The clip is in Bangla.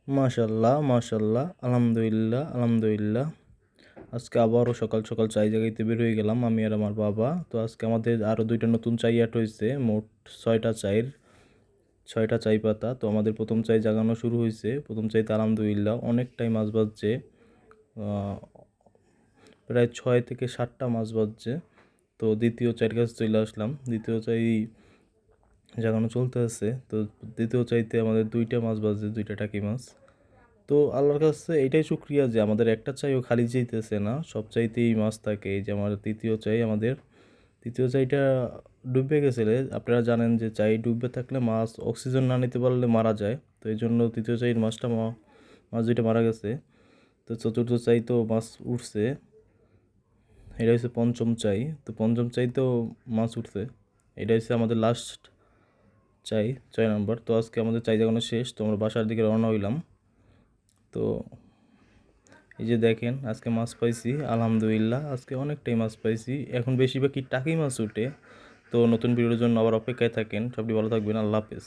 মাশাল্লাহ মাশাল্লাহ, আলহামদুলিল্লাহ আলহামদুলিল্লাহ। আজকে আবারও সকাল সকাল চাই জাগাইতে বের হয়ে গেলাম আমি আর আমার বাবা। তো আজকে আমাদের আরও 2টা নতুন চাই অ্যাড হয়েছে, মোট 6টা চাই পাতা। তো আমাদের প্রথম চাই জাগানো শুরু হয়েছে, প্রথম চাইতে আলহামদুলিল্লাহ অনেকটাই মাছ বাজছে, প্রায় 6 থেকে 7টা মাছ বাজছে। তো দ্বিতীয় চাইয়ের কাছে চলে আসলাম, দ্বিতীয় চাই জাগানো চলতে আছে। তো দ্বিতীয় চাইতে আমাদের 2টা মাছ বাজছে, 2টা টাকি মাছ। তো আল্লাহর কাছে এইটাই শুকরিয়া যে আমাদের একটা চাইও খালি যেতেছে না, সব চাইতেই মাছ থাকে। এই যে আমার তৃতীয় চাইটা ডুবে গেছিলে। আপনারা জানেন যে চাই ডুবে থাকলে মাছ অক্সিজেন না নিতে পারলে মারা যায়। তো এই জন্য তৃতীয় চাইয়ের মাছ 2টা মারা গেছে। তো চতুর্থ চাই তো মাছ উঠছে, এটা হচ্ছে পঞ্চম চাই। তো পঞ্চম চাইতেও মাছ উঠছে, এটা হচ্ছে আমাদের লাস্ট চাই, 6 নম্বর। তো আজকে আমাদের চাই জাগানো শেষ, তো আমরা বাসার দিকে রওনা হইলাম। তো এই যে দেখেন আজকে মাছ পাইছি আলহামদুলিল্লাহ, আজকে অনেকটাই মাছ পাইছি। এখন বেশিরভাগই টাকি মাছ উঠে। তো নতুন ভিডিওর জন্য আবার অপেক্ষায় থাকেন। সবটি ভালো থাকবেন, আল্লাহ হাফেজ।